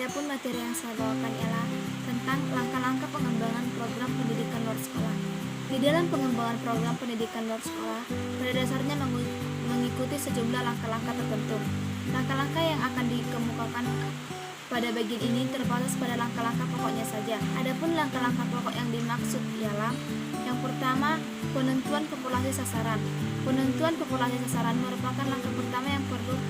Adapun materi yang saya bawakan ialah tentang langkah-langkah pengembangan program pendidikan luar sekolah. Di dalam pengembangan program pendidikan luar sekolah, pada dasarnya mengikuti sejumlah langkah-langkah tertentu. Langkah-langkah yang akan dikemukakan pada bagian ini terbatas pada langkah-langkah pokoknya saja. Adapun langkah-langkah pokok yang dimaksud ialah yang pertama, penentuan populasi sasaran. Penentuan populasi sasaran merupakan langkah pertama yang perlu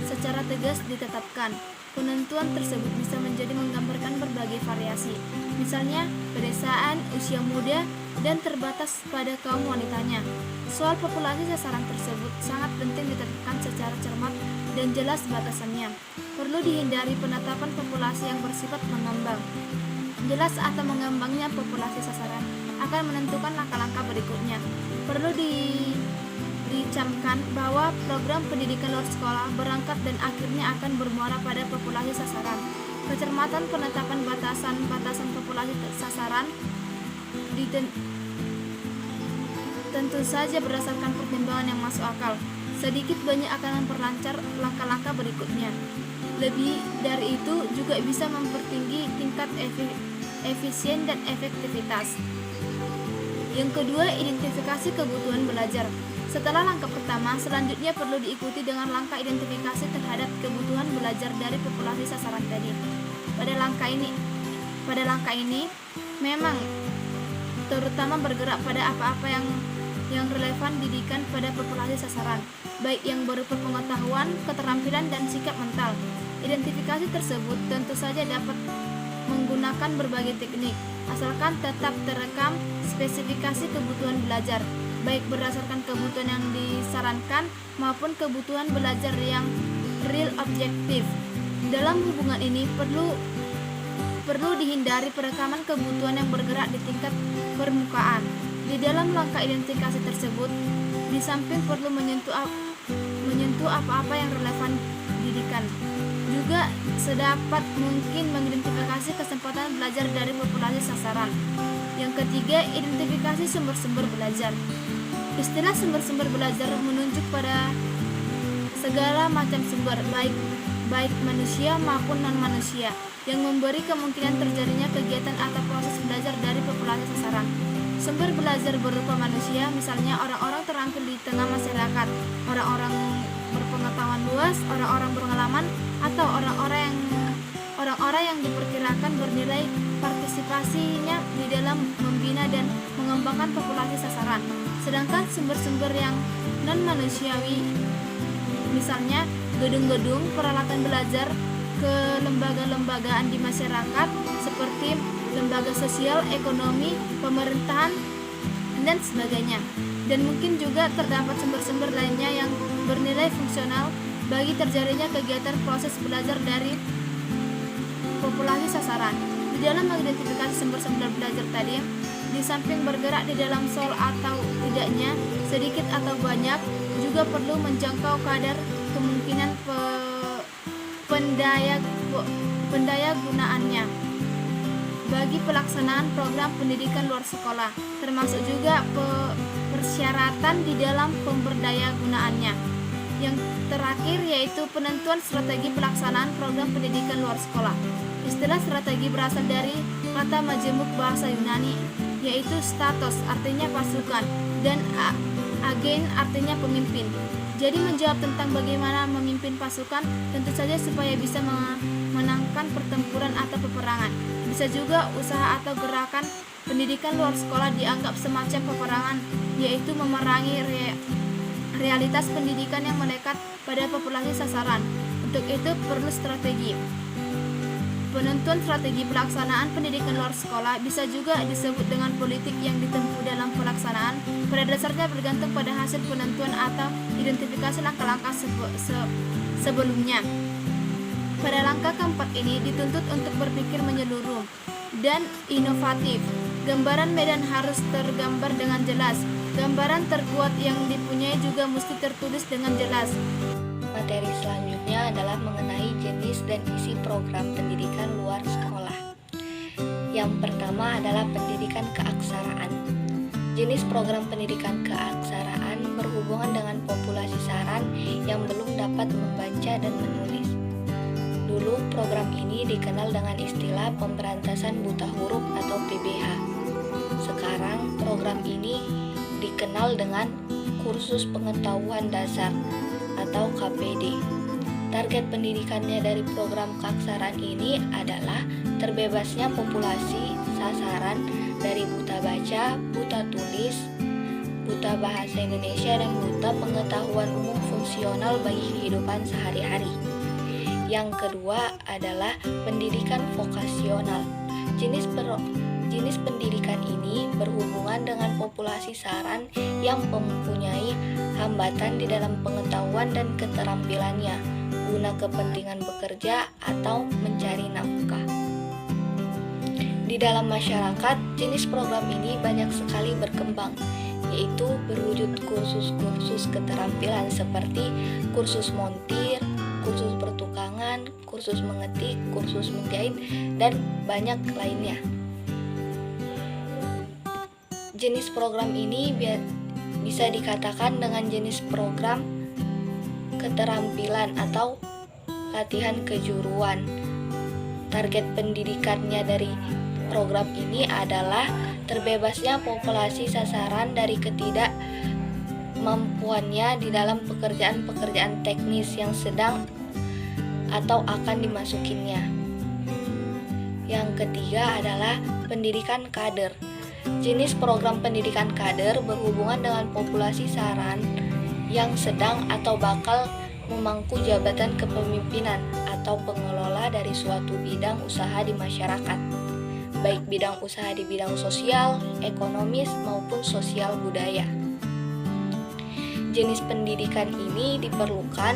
secara tegas ditetapkan. Penentuan tersebut bisa menjadi menggambarkan berbagai variasi, misalnya pedesaan, usia muda, dan terbatas pada kaum wanitanya. Soal populasi sasaran tersebut sangat penting ditetapkan secara cermat dan jelas batasannya. Perlu dihindari penetapan populasi yang bersifat mengambang. Jelas atau mengambangnya populasi sasaran akan menentukan langkah-langkah berikutnya. Perlu dicamkan bahwa program pendidikan luar sekolah berangkat dan akhirnya akan bermuara pada populasi sasaran. Kecermatan penetapan batasan populasi sasaran tentu saja berdasarkan pertimbangan yang masuk akal. Sedikit banyak akan memperlancar langkah-langkah berikutnya. Lebih dari itu juga bisa mempertinggi tingkat efisien dan efektivitas. Yang kedua, identifikasi kebutuhan belajar. Setelah langkah pertama, selanjutnya perlu diikuti dengan langkah identifikasi terhadap kebutuhan belajar dari populasi sasaran tadi. Pada langkah ini memang terutama bergerak pada apa-apa yang relevan didikan pada populasi sasaran, baik yang berupa pengetahuan, keterampilan, dan sikap mental. Identifikasi tersebut tentu saja dapat menggunakan berbagai teknik, asalkan tetap terekam spesifikasi kebutuhan belajar, baik berdasarkan kebutuhan yang disarankan maupun kebutuhan belajar yang real objektif. Dalam hubungan ini perlu dihindari perekaman kebutuhan yang bergerak di tingkat permukaan. Di dalam langkah identifikasi tersebut, di samping perlu menyentuh apa-apa yang relevan didikan, juga sedapat mungkin mengidentifikasi kesempatan belajar dari populasi sasaran. Yang ketiga, identifikasi sumber-sumber belajar. Istilah sumber-sumber belajar menunjuk pada segala macam sumber, baik manusia maupun non-manusia, yang memberi kemungkinan terjadinya kegiatan atau proses belajar dari populasi sasaran. Sumber belajar berupa manusia, misalnya orang-orang terampil di tengah masyarakat, orang-orang berpengetahuan luas, orang-orang berpengalaman, atau orang-orang yang diperkirakan bernilai partisipasinya di dalam membina dan mengembangkan populasi sasaran. Sedangkan sumber-sumber yang non-manusiawi, misalnya gedung-gedung, peralatan belajar, kelembaga-lembagaan di masyarakat seperti lembaga sosial, ekonomi, pemerintahan, dan sebagainya. Dan mungkin juga terdapat sumber-sumber lainnya yang bernilai fungsional bagi terjadinya kegiatan proses belajar dari populasi sasaran. Di dalam mengidentifikasi sumber-sumber belajar tadi, di samping bergerak di dalam soal atau tidaknya, sedikit atau banyak, juga perlu menjangkau kadar kemungkinan pendaya gunaannya bagi pelaksanaan program pendidikan luar sekolah, termasuk juga persyaratan di dalam pemberdaya gunaannya. Yang terakhir yaitu penentuan strategi pelaksanaan program pendidikan luar sekolah. Istilah strategi berasal dari kata majemuk bahasa Yunani, yaitu statos artinya pasukan dan agen artinya pemimpin. Jadi menjawab tentang bagaimana memimpin pasukan, tentu saja supaya bisa memenangkan pertempuran atau peperangan. Bisa juga usaha atau gerakan pendidikan luar sekolah dianggap semacam peperangan, yaitu memerangi realitas pendidikan yang melekat pada populasi sasaran. Untuk itu perlu strategi. Penentuan strategi pelaksanaan pendidikan luar sekolah bisa juga disebut dengan politik yang ditempuh dalam pelaksanaan. Pada dasarnya bergantung pada hasil penentuan atau identifikasi langkah-langkah sebelumnya. Pada langkah keempat ini dituntut untuk berpikir menyeluruh dan inovatif. Gambaran medan harus tergambar dengan jelas. Gambaran terkuat yang dipunyai juga mesti tertulis dengan jelas. Materi selanjutnya adalah mengenai jenis dan isi program pendidikan luar sekolah. Yang pertama adalah pendidikan keaksaraan. Jenis program pendidikan keaksaraan berhubungan dengan populasi sasaran yang belum dapat membaca dan menulis. Dulu dahulu program ini dikenal dengan istilah Pemberantasan Buta Huruf atau PBH. Sekarang program ini dikenal dengan Kursus Pengetahuan Dasar atau KPD. Target pendidikannya dari program keaksaraan ini adalah terbebasnya populasi sasaran dari buta baca, buta tulis, buta bahasa Indonesia, dan buta pengetahuan umum fungsional bagi kehidupan sehari-hari. Yang kedua adalah pendidikan vokasional. Jenis pendidikan ini berhubungan dengan populasi sasaran yang mempunyai hambatan di dalam pengetahuan dan keterampilannya guna kepentingan bekerja atau mencari nafkah. Di dalam masyarakat, jenis program ini banyak sekali berkembang, yaitu berwujud kursus-kursus keterampilan seperti kursus montir, kursus pertukangan, kursus mengetik, kursus menjahit, dan banyak lainnya. Jenis program ini bisa dikatakan dengan jenis program keterampilan atau latihan kejuruan. Target pendidikannya dari program ini adalah terbebasnya populasi sasaran dari ketidakmampuannya di dalam pekerjaan-pekerjaan teknis yang sedang atau akan dimasukinya. Yang ketiga adalah pendidikan kader. Jenis program pendidikan kader berhubungan dengan populasi sasaran yang sedang atau bakal memangku jabatan kepemimpinan atau pengelola dari suatu bidang usaha di masyarakat, baik bidang usaha di bidang sosial, ekonomis, maupun sosial budaya. Jenis pendidikan ini diperlukan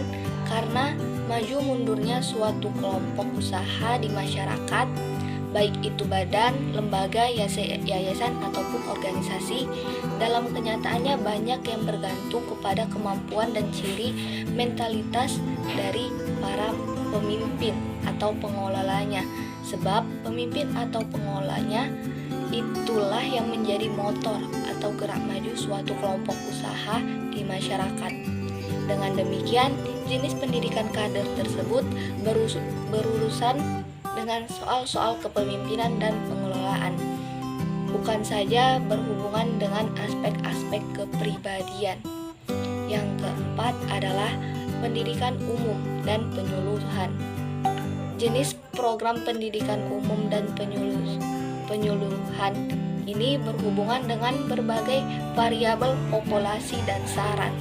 karena maju mundurnya suatu kelompok usaha di masyarakat, baik itu badan, lembaga, yayasan, ataupun organisasi. Dalam kenyataannya banyak yang bergantung kepada kemampuan dan ciri mentalitas dari para pemimpin atau pengelolanya. Sebab pemimpin atau pengelolanya itulah yang menjadi motor atau gerak maju suatu kelompok usaha di masyarakat. Dengan demikian, jenis pendidikan kader tersebut berurusan dengan soal-soal kepemimpinan dan pengelolaan, bukan saja berhubungan dengan aspek-aspek kepribadian. Yang keempat adalah pendidikan umum dan penyuluhan. Jenis program pendidikan umum dan penyuluhan ini berhubungan dengan berbagai variabel populasi dan sasaran.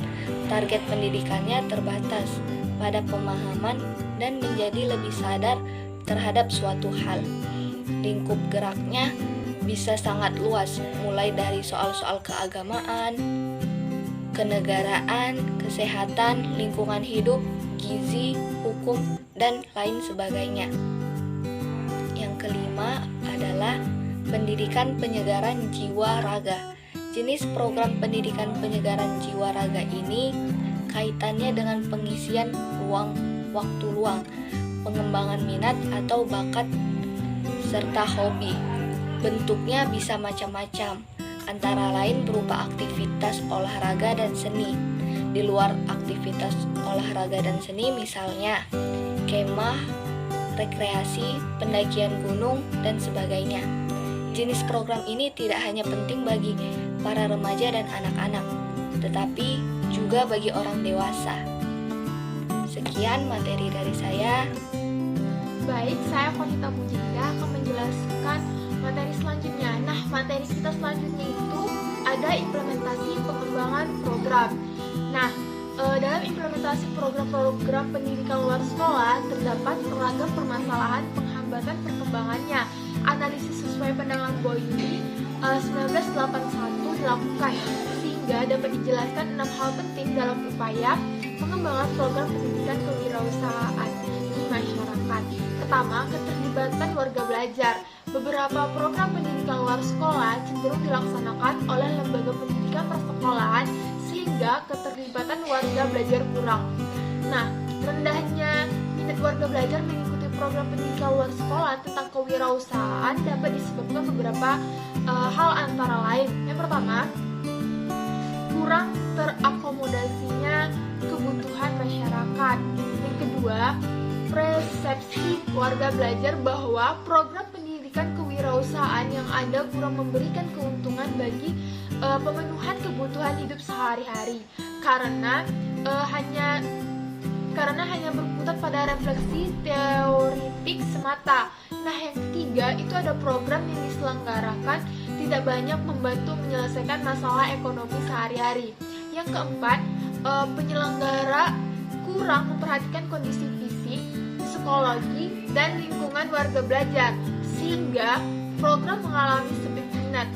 Target pendidikannya terbatas pada pemahaman dan menjadi lebih sadar terhadap suatu hal. Lingkup geraknya bisa sangat luas, mulai dari soal-soal keagamaan, kenegaraan, kesehatan, lingkungan hidup, gizi, hukum, dan lain sebagainya. Yang kelima adalah pendidikan penyegaran jiwa raga. Jenis program pendidikan penyegaran jiwa raga ini kaitannya dengan pengisian waktu luang, pengembangan minat atau bakat, serta hobi. Bentuknya bisa macam-macam, antara lain berupa aktivitas olahraga dan seni. Di luar aktivitas olahraga dan seni misalnya kemah, rekreasi, pendakian gunung, dan sebagainya. Jenis program ini tidak hanya penting bagi para remaja dan anak-anak, tetapi juga bagi orang dewasa. Sekian materi dari saya. Baik, saya Konita Mujinda akan menjelaskan materi selanjutnya. Nah, materi kita selanjutnya itu ada implementasi pengembangan program. Nah, dalam implementasi program-program pendidikan luar sekolah terdapat beragam permasalahan penghambatan perkembangannya. Analisis sesuai pandangan Boyle 1981 dilakukan sehingga dapat dijelaskan 6 hal penting dalam upaya pengembangan program pendidikan kewirausahaan di masyarakat. Pertama, keterlibatan warga belajar. Beberapa program pendidikan luar sekolah cenderung dilaksanakan oleh lembaga pendidikan persekolahan sehingga keterlibatan warga belajar kurang. Nah, rendahnya minat warga belajar mengikuti program pendidikan luar sekolah tentang kewirausahaan dapat disebabkan beberapa hal antara lain. Yang pertama, kurang terakomodasinya kebutuhan masyarakat. Yang kedua, persepsi warga belajar bahwa program pendidikan kewirausahaan yang ada kurang memberikan keuntungan bagi pemenuhan kebutuhan hidup sehari-hari karena hanya berkutat pada refleksi teoritik semata. Nah, yang ketiga itu ada program yang diselenggarakan tidak banyak membantu menyelesaikan masalah ekonomi sehari-hari. Yang keempat, penyelenggara kurang memperhatikan kondisi fisik, psikologi, dan lingkungan warga belajar sehingga program mengalami sepi minat.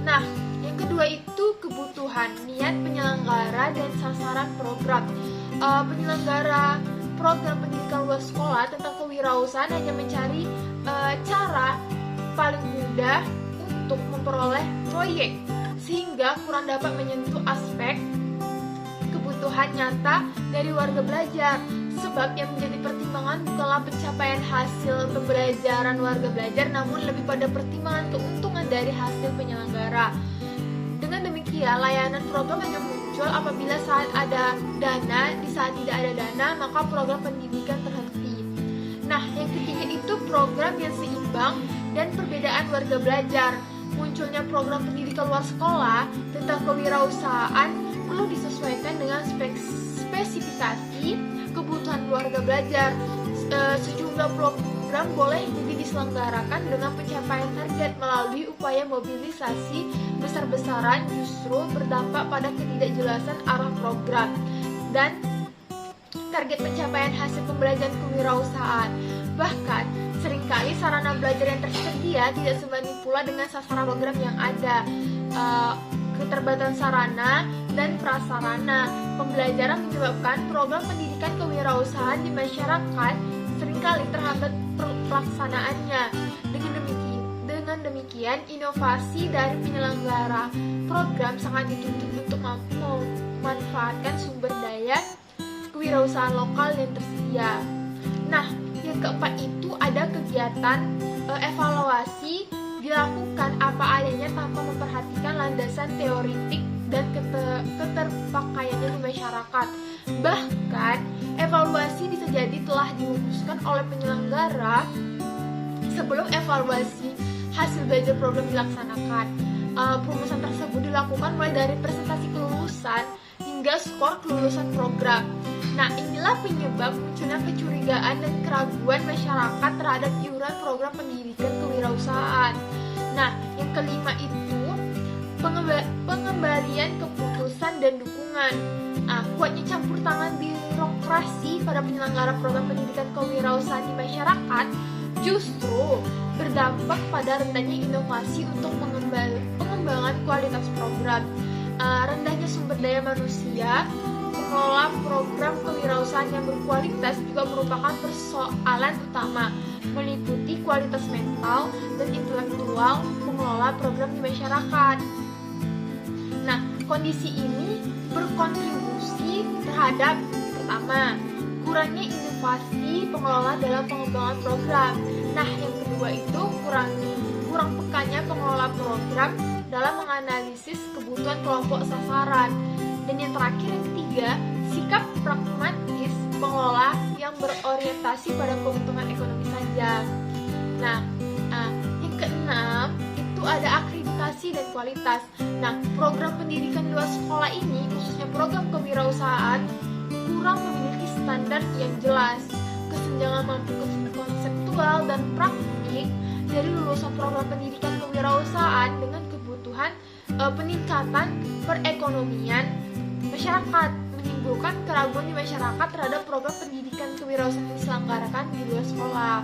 Nah, yang kedua itu kebutuhan, niat penyelenggara dan sasaran program. Penyelenggara program pendidikan luar sekolah tentang kewirausahaan hanya mencari cara paling mudah untuk memperoleh proyek sehingga kurang dapat menyentuh aspek kebutuhan nyata dari warga belajar. Sebab yang menjadi pertimbangan bukanlah pencapaian hasil pembelajaran warga belajar, namun lebih pada pertimbangan keuntungan dari hasil penyelenggara. Dengan demikian, layanan program hanya muncul apabila saat ada dana, di saat tidak ada dana, maka program pendidikan terhenti. Nah, yang ketiga itu program yang seimbang dan perbedaan warga belajar. Munculnya program pendidikan luar sekolah tentang kewirausahaan perlu disesuaikan dengan spesifikasi kebutuhan keluarga belajar. Sejumlah program boleh jadi diselenggarakan dengan pencapaian target melalui upaya mobilisasi besar-besaran justru berdampak pada ketidakjelasan arah program dan target pencapaian hasil pembelajaran kewirausahaan. Bahkan, seringkali sarana belajar yang tersedia tidak sebanding pula dengan sasaran program yang ada. Keterbatasan sarana dan prasarana pembelajaran menyebabkan program pendidikan kewirausahaan di masyarakat seringkali terhambat pelaksanaannya. Dengan demikian, inovasi dari penyelenggara program sangat dituntut untuk mampu memanfaatkan sumber daya kewirausahaan lokal yang tersedia. Nah, yang keempat itu ada kegiatan evaluasi dilakukan apa adanya tanpa memperhatikan landasan teoritik dan keterpakaiannya di masyarakat. Bahkan, evaluasi bisa jadi telah dirumuskan oleh penyelenggara sebelum evaluasi hasil belajar program dilaksanakan. Perumusan tersebut dilakukan mulai dari presentasi kelulusan hingga skor kelulusan program. Nah, inilah penyebab munculnya kecurigaan dan keraguan masyarakat terhadap iuran program pendidikan kewirausahaan. Nah, yang kelima itu pengembalian keputusan dan dukungan. Kuatnya campur tangan birokrasi pada penyelenggara program pendidikan kewirausahaan di masyarakat justru berdampak pada rendahnya inovasi untuk pengembangan kualitas program. Rendahnya sumber daya manusia, pengelola program kewirausahaan yang berkualitas juga merupakan persoalan utama, meliputi kualitas mental dan intelektual pengelola program di masyarakat. Nah, kondisi ini berkontribusi terhadap pertama, kurangnya inovasi pengelola dalam pengembangan program. Nah, yang kedua itu kurang pekannya pengelola program dalam menganalisis kebutuhan kelompok sasaran. Dan yang terakhir, yang ketiga, sikap pragmatis pengelola yang berorientasi pada keuntungan ekonomi saja. Nah, yang keenam itu ada akreditasi dan kualitas. Nah, program pendidikan di luar sekolah ini, khususnya program kewirausahaan, kurang memiliki standar yang jelas. Kesenjangan mampu konseptual dan praktik dari lulusan program pendidikan kewirausahaan dengan kebutuhan peningkatan perekonomian masyarakat menimbulkan keraguan di masyarakat terhadap program pendidikan kewirausahaan yang diselenggarakan di luar sekolah.